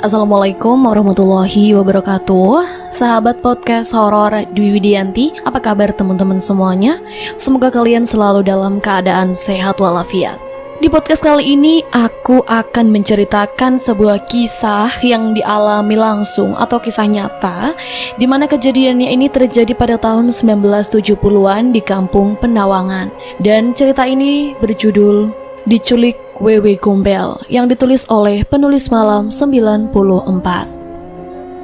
Assalamualaikum warahmatullahi wabarakatuh. Sahabat podcast horor Dwi Widianti, apa kabar teman-teman semuanya? Semoga kalian selalu dalam keadaan sehat walafiat. Di podcast kali ini aku akan menceritakan sebuah kisah yang dialami langsung atau kisah nyata, di mana kejadiannya ini terjadi pada tahun 1970-an di Kampung Pendawangan. Dan cerita ini berjudul Diculik Wewe Gombel yang ditulis oleh penulis malam 94.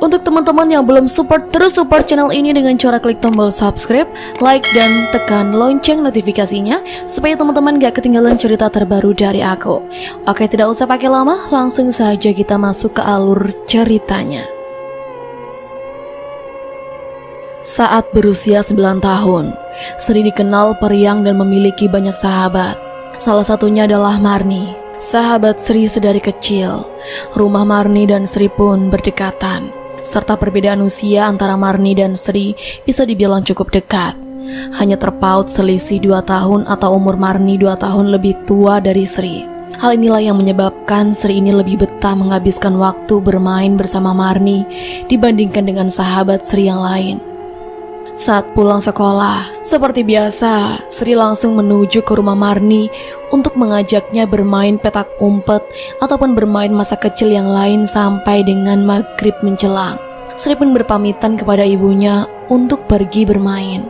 Untuk teman-teman yang belum support, terus support channel ini dengan cara klik tombol subscribe, like, dan tekan lonceng notifikasinya supaya teman-teman gak ketinggalan cerita terbaru dari aku. Oke, tidak usah pakai lama, langsung saja kita masuk ke alur ceritanya. Saat berusia 9 tahun, Sri dikenal periang dan memiliki banyak sahabat. Salah satunya adalah Marni, sahabat Sri sedari kecil. Rumah Marni dan Sri pun berdekatan, serta perbedaan usia antara Marni dan Sri bisa dibilang cukup dekat. Hanya terpaut selisih 2 tahun atau umur Marni 2 tahun lebih tua dari Sri. Hal inilah yang menyebabkan Sri ini lebih betah menghabiskan waktu bermain bersama Marni dibandingkan dengan sahabat Sri yang lain. Saat pulang sekolah, seperti biasa, Sri langsung menuju ke rumah Marni untuk mengajaknya bermain petak umpet ataupun bermain masa kecil yang lain sampai dengan maghrib menjelang. Sri pun berpamitan kepada ibunya untuk pergi bermain.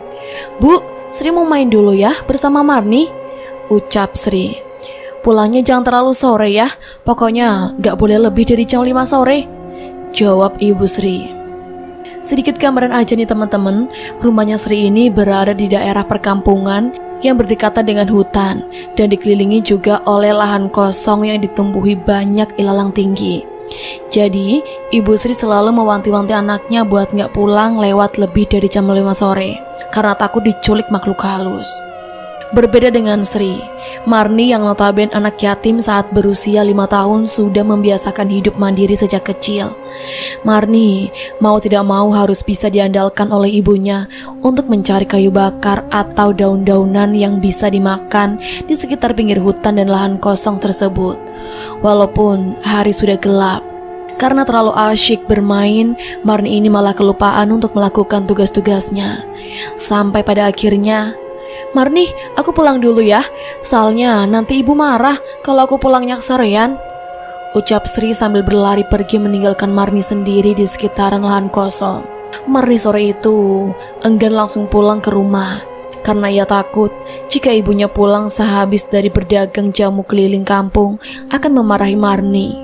"Bu, Sri mau main dulu ya bersama Marni," ucap Sri. "Pulangnya jangan terlalu sore ya, pokoknya gak boleh lebih dari jam 5 sore," jawab ibu Sri. Sedikit gambaran aja nih teman-teman, rumahnya Sri ini berada di daerah perkampungan yang berdekatan dengan hutan dan dikelilingi juga oleh lahan kosong yang ditumbuhi banyak ilalang tinggi. Jadi, ibu Sri selalu mewanti-wanti anaknya buat gak pulang lewat lebih dari jam 5 sore karena takut diculik makhluk halus. Berbeda dengan Sri, Marni yang notabene anak yatim saat berusia 5 tahun sudah membiasakan hidup mandiri sejak kecil. Marni mau tidak mau harus bisa diandalkan oleh ibunya untuk mencari kayu bakar atau daun-daunan yang bisa dimakan di sekitar pinggir hutan dan lahan kosong tersebut. Walaupun hari sudah gelap, karena terlalu asyik bermain, Marni ini malah kelupaan untuk melakukan tugas-tugasnya. Sampai pada akhirnya, "Marni, aku pulang dulu ya, soalnya nanti ibu marah kalau aku pulangnya kesorean," ucap Sri sambil berlari pergi meninggalkan Marni sendiri di sekitaran lahan kosong. Marni sore itu enggan langsung pulang ke rumah karena ia takut jika ibunya pulang sehabis dari berdagang jamu keliling kampung akan memarahi Marni.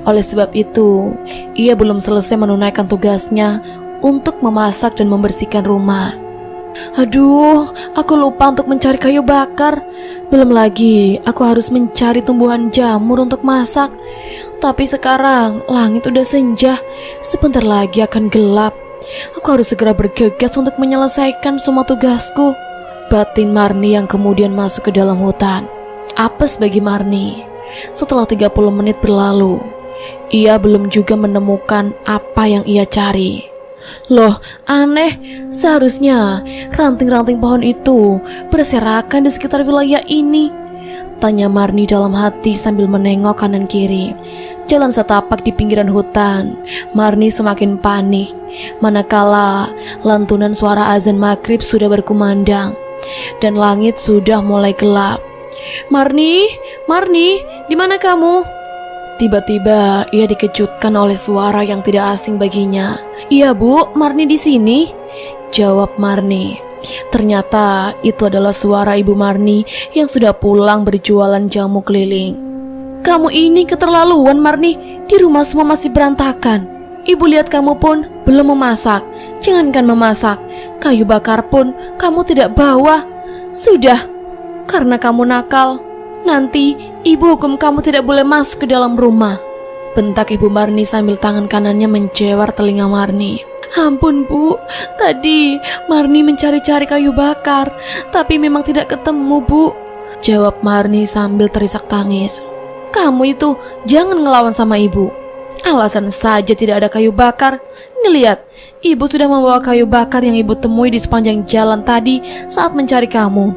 Oleh sebab itu, ia belum selesai menunaikan tugasnya untuk memasak dan membersihkan rumah. "Aduh, aku lupa untuk mencari kayu bakar. Belum lagi aku harus mencari tumbuhan jamur untuk masak. Tapi sekarang langit udah senja, sebentar lagi akan gelap. Aku harus segera bergegas untuk menyelesaikan semua tugasku," batin Marni yang kemudian masuk ke dalam hutan. Apes bagi Marni. Setelah 30 menit berlalu, ia belum juga menemukan apa yang ia cari. "Loh, aneh, seharusnya ranting-ranting pohon itu berserakan di sekitar wilayah ini," tanya Marni dalam hati sambil menengok kanan kiri. Jalan setapak di pinggiran hutan, Marni semakin panik manakala lantunan suara azan maghrib sudah berkumandang dan langit sudah mulai gelap. "Marni, Marni, di mana kamu?" Tiba-tiba ia dikejutkan oleh suara yang tidak asing baginya. "Iya Bu, Marni di sini," jawab Marni. Ternyata itu adalah suara ibu Marni yang sudah pulang berjualan jamu keliling. "Kamu ini keterlaluan Marni, di rumah semua masih berantakan. Ibu lihat kamu pun belum memasak. Jangankan memasak, kayu bakar pun kamu tidak bawa. Sudah, karena kamu nakal, nanti ibu hukum kamu tidak boleh masuk ke dalam rumah," bentak ibu Marni sambil tangan kanannya menjewar telinga Marni. "Ampun Bu, tadi Marni mencari-cari kayu bakar, tapi memang tidak ketemu Bu," jawab Marni sambil terisak tangis. "Kamu itu jangan ngelawan sama ibu. Alasan saja tidak ada kayu bakar. Ini lihat, ibu sudah membawa kayu bakar yang ibu temui di sepanjang jalan tadi saat mencari kamu.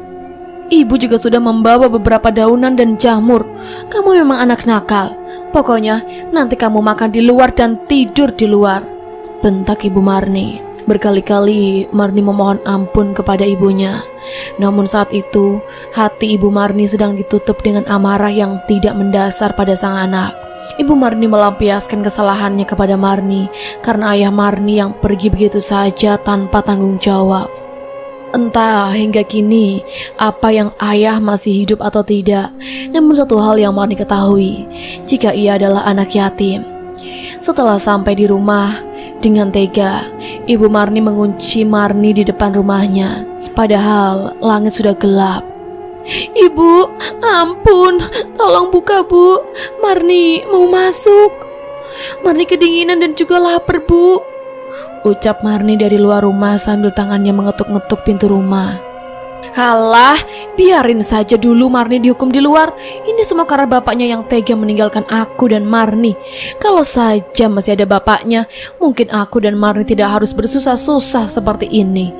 Ibu juga sudah membawa beberapa daunan dan jamur. Kamu memang anak nakal. Pokoknya nanti kamu makan di luar dan tidur di luar, bentak Ibu Marni. Berkali-kali Marni memohon ampun kepada ibunya. Namun saat itu hati Ibu Marni sedang ditutup dengan amarah yang tidak mendasar pada sang anak. Ibu Marni melampiaskan kesalahannya kepada Marni karena ayah Marni yang pergi begitu saja tanpa tanggung jawab. Entah hingga kini apa yang ayah masih hidup atau tidak. Namun satu hal yang Marni ketahui, jika ia adalah anak yatim. Setelah sampai di rumah, dengan tega Ibu Marni mengunci Marni di depan rumahnya, padahal langit sudah gelap. "Ibu, ampun, tolong buka Bu, Marni mau masuk. Marni kedinginan dan juga lapar Bu," ucap Marni dari luar rumah sambil tangannya mengetuk-ngetuk pintu rumah. "Halah, biarin saja dulu Marni dihukum di luar. Ini semua karena bapaknya yang tega meninggalkan aku dan Marni. Kalau saja masih ada bapaknya, mungkin aku dan Marni tidak harus bersusah-susah seperti ini,"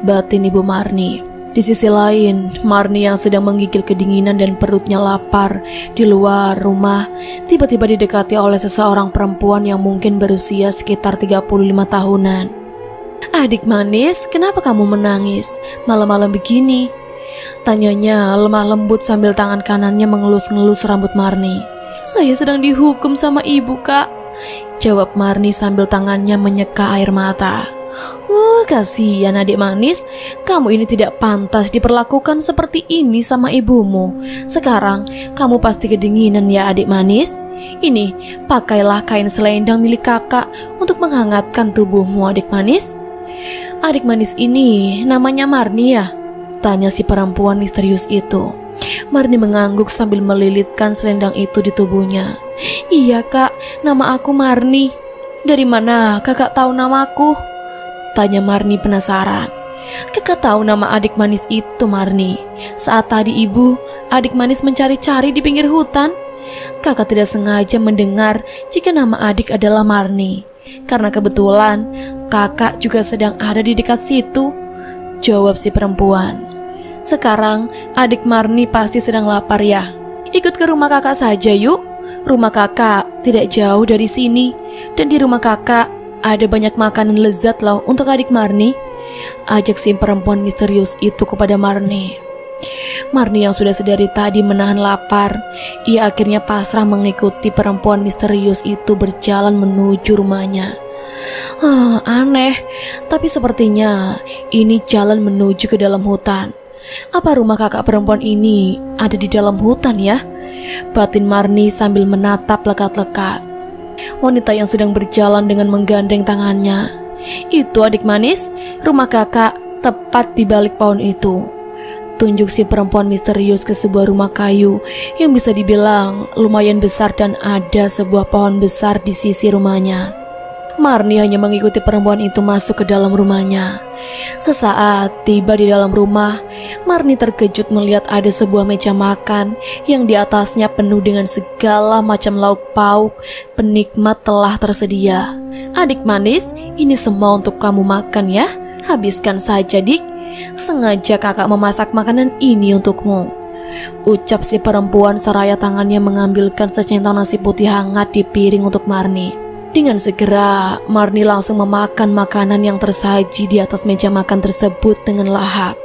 batin Ibu Marni. Di sisi lain, Marni yang sedang menggigil kedinginan dan perutnya lapar di luar rumah tiba-tiba didekati oleh seseorang perempuan yang mungkin berusia sekitar 35 tahunan. "Adik manis, kenapa kamu menangis malam-malam begini?" tanyanya lemah lembut sambil tangan kanannya mengelus-ngelus rambut Marni. "Saya sedang dihukum sama ibu, Kak," jawab Marni sambil tangannya menyeka air mata. Kasihan adik manis, kamu ini tidak pantas diperlakukan seperti ini sama ibumu. Sekarang kamu pasti kedinginan ya adik manis. Ini, pakailah kain selendang milik kakak untuk menghangatkan tubuhmu adik manis." "Adik manis ini namanya Marni ya?" tanya si perempuan misterius itu. Marni mengangguk sambil melilitkan selendang itu di tubuhnya. "Iya kak, nama aku Marni." "Dari mana kakak tahu namaku?" tanya Marni penasaran. "Kakak tahu nama adik manis itu Marni. Saat tadi ibu, adik manis mencari-cari di pinggir hutan. Kakak tidak sengaja mendengar jika nama adik adalah Marni. Karena kebetulan kakak juga sedang ada di dekat situ," jawab si perempuan. "Sekarang adik Marni pasti sedang lapar ya. Ikut ke rumah kakak saja yuk. Rumah kakak tidak jauh dari sini. Dan di rumah kakak ada banyak makanan lezat loh untuk adik Marni," ajak si perempuan misterius itu kepada Marni. Marni yang sudah sedari tadi menahan lapar, ia akhirnya pasrah mengikuti perempuan misterius itu berjalan menuju rumahnya. Aneh, tapi sepertinya ini jalan menuju ke dalam hutan. Apa rumah kakak perempuan ini ada di dalam hutan ya? Batin Marni sambil menatap lekat-lekat wanita yang sedang berjalan dengan menggandeng tangannya. "Itu adik manis, rumah kakak tepat di balik pohon itu," tunjuk si perempuan misterius ke sebuah rumah kayu yang bisa dibilang lumayan besar dan ada sebuah pohon besar di sisi rumahnya. Marni hanya mengikuti perempuan itu masuk ke dalam rumahnya. Sesaat tiba di dalam rumah, Marni terkejut melihat ada sebuah meja makan yang di atasnya penuh dengan segala macam lauk pauk penikmat telah tersedia. "Adik manis, ini semua untuk kamu makan ya. Habiskan saja dik. Sengaja kakak memasak makanan ini untukmu," ucap si perempuan seraya tangannya mengambilkan secentang nasi putih hangat di piring untuk Marni. Dengan segera, Marni langsung memakan makanan yang tersaji di atas meja makan tersebut dengan lahap.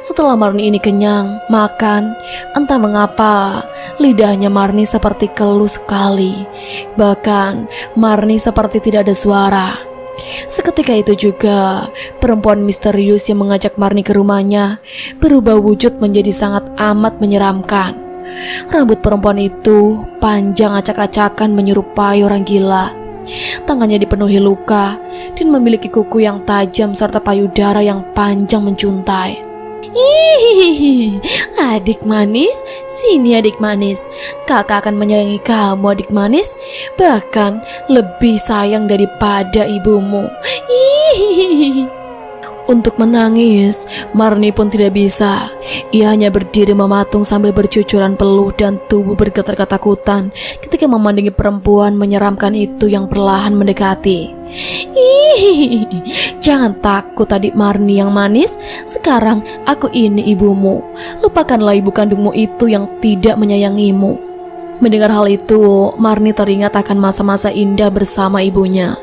Setelah Marni ini kenyang makan, entah mengapa lidahnya Marni seperti keluh sekali. Bahkan Marni seperti tidak ada suara. Seketika itu juga perempuan misterius yang mengajak Marni ke rumahnya berubah wujud menjadi sangat amat menyeramkan. Rambut perempuan itu panjang acak-acakan menyerupai orang gila. Tangannya dipenuhi luka dan memiliki kuku yang tajam serta payudara yang panjang mencuntai. "Hihihi, adik manis, sini adik manis. Kakak akan menyayangi kamu adik manis, bahkan lebih sayang daripada ibumu." Hihihi. Untuk menangis, Marni pun tidak bisa. Ia hanya berdiri mematung sambil bercucuran peluh dan tubuh bergetar ketakutan ketika memandangi perempuan menyeramkan itu yang perlahan mendekati. "Jangan takut adik Marni yang manis. Sekarang aku ini ibumu. Lupakanlah ibu kandungmu itu yang tidak menyayangimu," Mendengar hal itu, Marni teringat akan masa-masa indah bersama ibunya.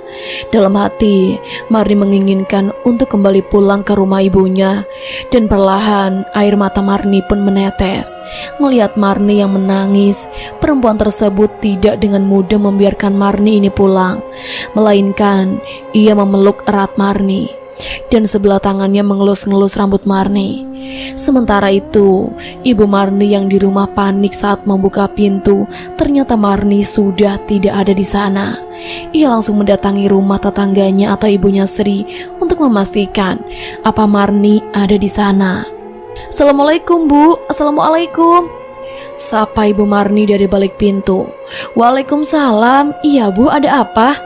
Dalam hati, Marni menginginkan untuk kembali pulang ke rumah ibunya. Dan perlahan, air mata Marni pun menetes. Melihat Marni yang menangis, perempuan tersebut tidak dengan mudah membiarkan Marni ini pulang. Melainkan, ia memeluk erat Marni. Dan sebelah tangannya mengelus-ngelus rambut Marni. Sementara itu, ibu Marni yang di rumah panik saat membuka pintu. Ternyata Marni sudah tidak ada di sana. Ia langsung mendatangi rumah tetangganya atau ibunya Sri untuk memastikan apa Marni ada di sana. "Assalamualaikum, Bu. Assalamualaikum," sapa ibu Marni dari balik pintu. "Waalaikumsalam. Iya, Bu, ada apa?"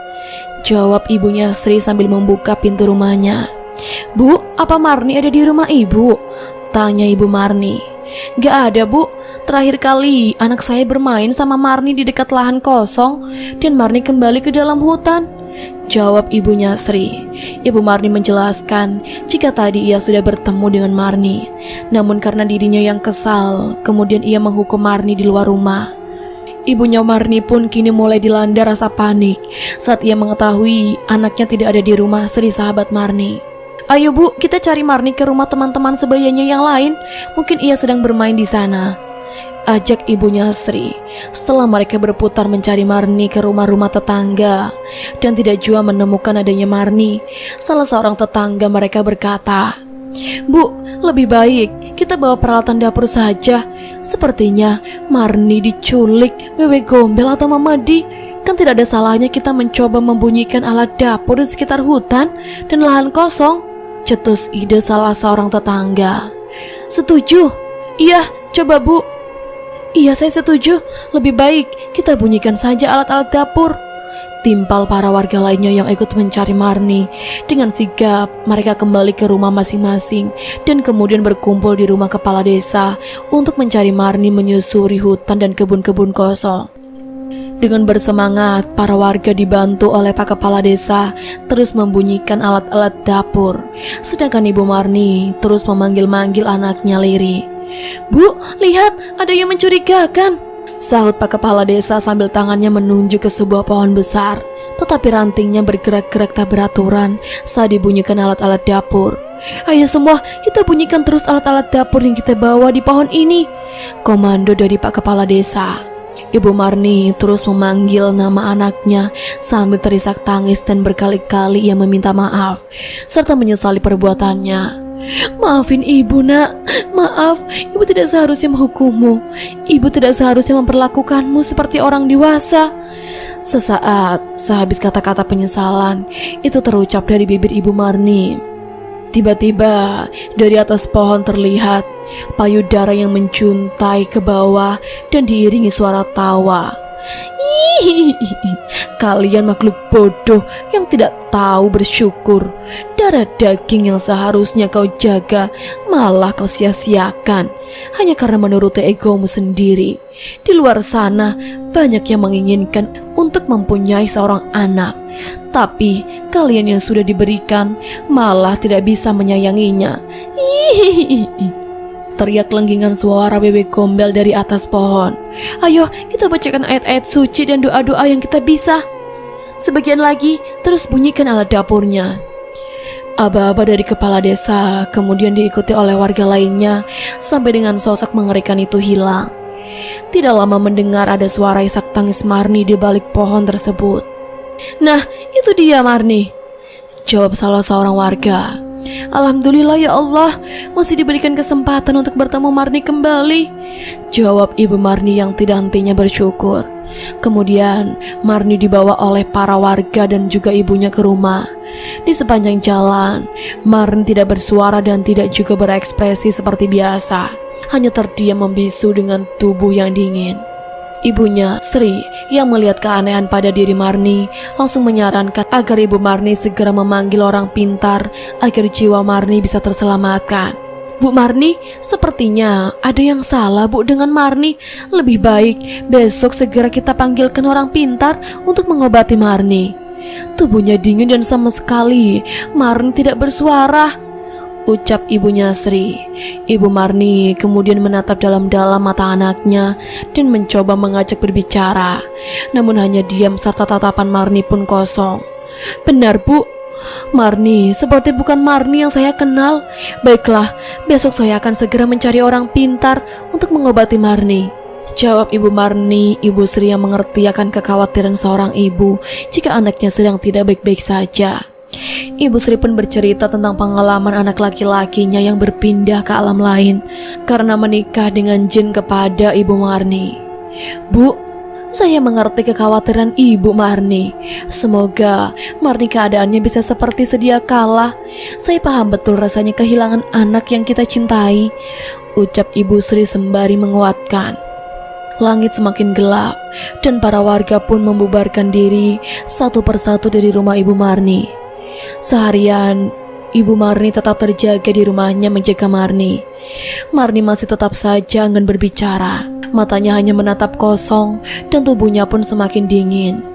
jawab ibunya Sri sambil membuka pintu rumahnya. "Bu, apa Marni ada di rumah ibu?" tanya ibu Marni. "Gak ada, Bu. Terakhir kali anak saya bermain sama Marni di dekat lahan kosong dan Marni kembali ke dalam hutan," jawab ibunya Sri. Ibu Marni menjelaskan jika tadi ia sudah bertemu dengan Marni. Namun karena dirinya yang kesal, kemudian ia menghukum Marni di luar rumah. Ibunya Marni pun kini mulai dilanda rasa panik saat ia mengetahui anaknya tidak ada di rumah Sri, sahabat Marni. "Ayo, Bu, kita cari Marni ke rumah teman-teman sebayanya yang lain. Mungkin ia sedang bermain di sana," ajak ibunya Sri. Setelah mereka berputar mencari Marni ke rumah-rumah tetangga dan tidak jua menemukan adanya Marni, salah seorang tetangga mereka berkata, "Bu, lebih baik kita bawa peralatan dapur saja. Sepertinya Marni diculik Wewe Gombel atau Mamadi. Kan tidak ada salahnya kita mencoba membunyikan alat dapur di sekitar hutan dan lahan kosong," cetus ide salah seorang tetangga. "Setuju? Iya, coba, Bu." "Iya, saya setuju. Lebih baik kita bunyikan saja alat-alat dapur," timpal para warga lainnya yang ikut mencari Marni. Dengan sigap, mereka kembali ke rumah masing-masing dan kemudian berkumpul di rumah kepala desa untuk mencari Marni menyusuri hutan dan kebun-kebun kosong. Dengan bersemangat, para warga dibantu oleh Pak Kepala Desa terus membunyikan alat-alat dapur. Sedangkan Ibu Marni terus memanggil-manggil anaknya Liri. "Bu, lihat, ada yang mencurigakan," sahut Pak Kepala Desa sambil tangannya menunjuk ke sebuah pohon besar. Tetapi rantingnya bergerak-gerak tak beraturan saat dibunyikan alat-alat dapur. "Ayo semua, kita bunyikan terus alat-alat dapur yang kita bawa di pohon ini," komando dari Pak Kepala Desa. Ibu Marni terus memanggil nama anaknya sambil terisak tangis dan berkali-kali ia meminta maaf serta menyesali perbuatannya. "Maafin ibu, Nak. Maaf, ibu tidak seharusnya menghukummu. Ibu tidak seharusnya memperlakukanmu seperti orang dewasa." Sesaat sehabis kata-kata penyesalan itu terucap dari bibir Ibu Marni, tiba-tiba dari atas pohon terlihat payudara yang menjuntai ke bawah dan diiringi suara tawa. "Kalian makhluk bodoh yang tidak tahu bersyukur. Darah daging yang seharusnya kau jaga malah kau sia-siakan hanya karena menuruti egomu sendiri. Di luar sana banyak yang menginginkan untuk mempunyai seorang anak, tapi kalian yang sudah diberikan malah tidak bisa menyayanginya." Teriak lenggingan suara Wewe Gombel dari atas pohon. "Ayo kita bacakan ayat-ayat suci dan doa-doa yang kita bisa." Sebagian lagi terus bunyikan alat dapurnya. Aba-aba dari kepala desa kemudian diikuti oleh warga lainnya sampai dengan sosok mengerikan itu hilang. Tidak lama mendengar ada suara isak tangis Marni di balik pohon tersebut. "Nah, itu dia Marni," jawab salah seorang warga. "Alhamdulillah ya Allah, masih diberikan kesempatan untuk bertemu Marni kembali," jawab Ibu Marni yang tidak hentinya bersyukur. Kemudian Marni dibawa oleh para warga dan juga ibunya ke rumah. Di sepanjang jalan, Marni tidak bersuara dan tidak juga berekspresi seperti biasa, hanya terdiam membisu dengan tubuh yang dingin. Ibunya, Sri, yang melihat keanehan pada diri Marni, langsung menyarankan agar Ibu Marni segera memanggil orang pintar agar jiwa Marni bisa terselamatkan. "Bu Marni, sepertinya ada yang salah, Bu, dengan Marni. Lebih baik besok segera kita panggilkan orang pintar untuk mengobati Marni." Tubuhnya dingin dan sama sekali Marni tidak bersuara. ucap ibunya Sri. Ibu Marni kemudian menatap dalam-dalam mata anaknya dan mencoba mengajak berbicara. Namun hanya diam serta tatapan Marni pun kosong. Benar Bu, Marni seperti bukan Marni yang saya kenal. Baiklah, besok saya akan segera mencari orang pintar untuk mengobati Marni, jawab Ibu Marni. Ibu Sri yang mengerti akan kekhawatiran seorang ibu jika anaknya sedang tidak baik-baik saja. Ibu Sri pun bercerita tentang pengalaman anak laki-lakinya yang berpindah ke alam lain karena menikah dengan jin kepada Ibu Marni. Bu, saya mengerti kekhawatiran Ibu Marni. Semoga Marni keadaannya bisa seperti sedia kala. Saya paham betul rasanya kehilangan anak yang kita cintai, ucap Ibu Sri sembari menguatkan. Langit semakin gelap dan para warga pun membubarkan diri satu persatu dari rumah Ibu Marni. Seharian Ibu Marni tetap terjaga di rumahnya menjaga Marni. Marni masih tetap saja enggan berbicara. Matanya hanya menatap kosong dan tubuhnya pun semakin dingin.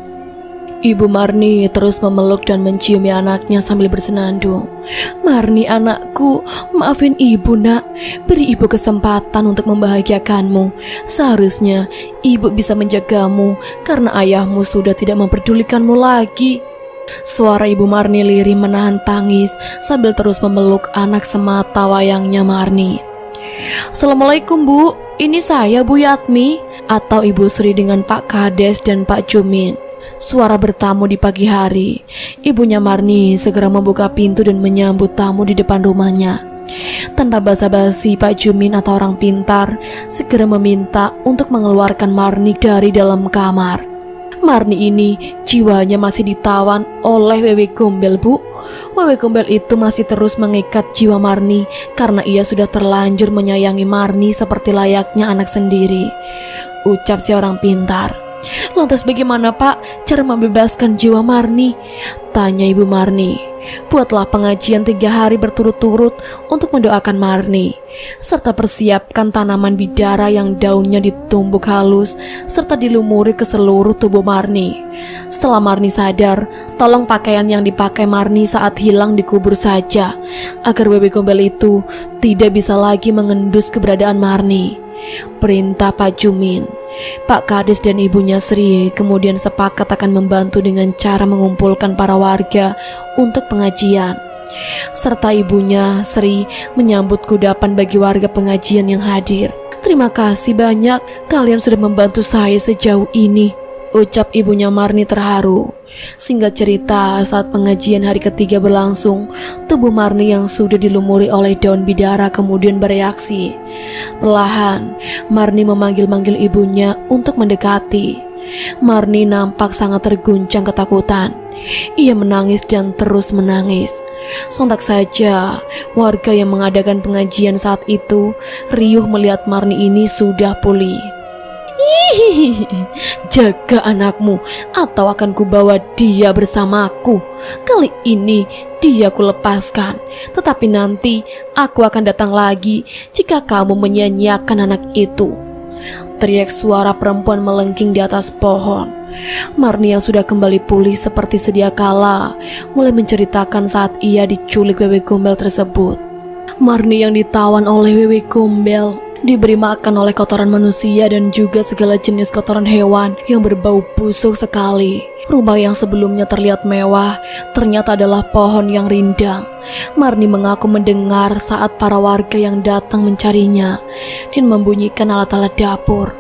Ibu Marni terus memeluk dan menciumi anaknya sambil bersenandung. Marni anakku, maafin ibu nak. Beri ibu kesempatan untuk membahagiakanmu. Seharusnya ibu bisa menjagamu karena ayahmu sudah tidak memperdulikanmu lagi. Suara Ibu Marni lirih menahan tangis sambil terus memeluk anak semata wayangnya Marni. Assalamualaikum Bu, ini saya Bu Yatmi, atau Ibu Sri dengan Pak Kades dan Pak Jumin. Suara bertamu di pagi hari. Ibunya Marni segera membuka pintu dan menyambut tamu di depan rumahnya. Tanpa basa-basi, Pak Jumin atau orang pintar segera meminta untuk mengeluarkan Marni dari dalam kamar. Marni ini jiwanya masih ditawan oleh Wewe Gombel Bu. Wewe Gombel itu masih terus mengikat jiwa Marni karena ia sudah terlanjur menyayangi Marni seperti layaknya anak sendiri, ucap si orang pintar. Lantas bagaimana Pak cara membebaskan jiwa Marni? Tanya Ibu Marni. Buatlah pengajian 3 hari berturut-turut untuk mendoakan Marni, serta persiapkan tanaman bidara yang daunnya ditumbuk halus serta dilumuri ke seluruh tubuh Marni. Setelah Marni sadar, tolong pakaian yang dipakai Marni saat hilang dikubur saja, agar Wewe Gombel itu tidak bisa lagi mengendus keberadaan Marni, perintah Pak Jumin. Pak Kades dan ibunya Sri kemudian sepakat akan membantu dengan cara mengumpulkan para warga untuk pengajian, serta ibunya Sri menyambut kudapan bagi warga pengajian yang hadir. Terima kasih banyak, kalian sudah membantu saya sejauh ini, ucap ibunya Marni terharu. Singkat cerita, saat pengajian hari ketiga berlangsung, tubuh Marni yang sudah dilumuri oleh daun bidara kemudian bereaksi. Perlahan, Marni memanggil-manggil ibunya untuk mendekati. Marni nampak sangat terguncang ketakutan. Ia menangis dan terus menangis. Sontak saja, warga yang mengadakan pengajian saat itu riuh melihat Marni ini sudah pulih. Hihihi, jaga anakmu atau akan kubawa dia bersamaku. Kali ini dia kulepaskan, tetapi nanti aku akan datang lagi jika kamu menyia-nyiakan anak itu, teriak suara perempuan melengking di atas pohon. Marni yang sudah kembali pulih seperti sedia kala mulai menceritakan saat ia diculik Wewe Gombel tersebut. Marni yang ditawan oleh Wewe Gombel diberi makan oleh kotoran manusia dan juga segala jenis kotoran hewan yang berbau busuk sekali. Rumah yang sebelumnya terlihat mewah ternyata adalah pohon yang rindang. Marni mengaku mendengar saat para warga yang datang mencarinya dan membunyikan alat-alat dapur.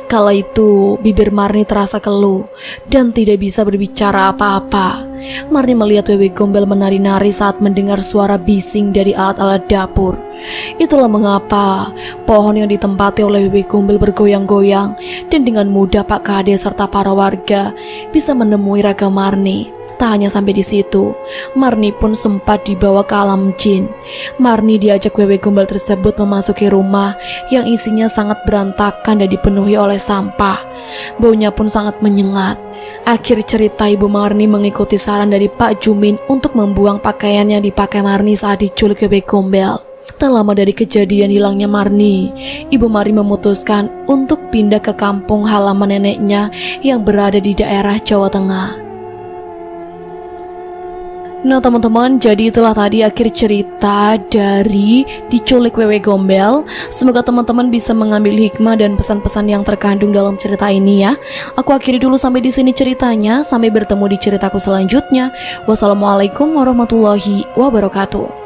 Kala itu bibir Marni terasa keluh dan tidak bisa berbicara apa-apa. Marni melihat Wewe Gombel menari-nari saat mendengar suara bising dari alat-alat dapur. Itulah mengapa pohon yang ditempati oleh Wewe Gombel bergoyang-goyang dan dengan mudah Pak Kades serta para warga bisa menemui raga Marni. Tak hanya sampai di situ, Marni pun sempat dibawa ke alam jin. Marni diajak Wewe Gombel tersebut memasuki rumah yang isinya sangat berantakan dan dipenuhi oleh sampah. Baunya pun sangat menyengat. Akhir cerita, Ibu Marni mengikuti saran dari Pak Jumin untuk membuang pakaian yang dipakai Marni saat diculik Wewe Gombel. Tak lama dari kejadian hilangnya Marni, Ibu Marni memutuskan untuk pindah ke kampung halaman neneknya yang berada di daerah Jawa Tengah. Nah teman-teman, jadi itulah tadi akhir cerita dari Diculik Wewe Gombel. Semoga teman-teman bisa mengambil hikmah dan pesan-pesan yang terkandung dalam cerita ini ya. Aku akhiri dulu sampai di sini ceritanya. Sampai bertemu di ceritaku selanjutnya. Wassalamualaikum warahmatullahi wabarakatuh.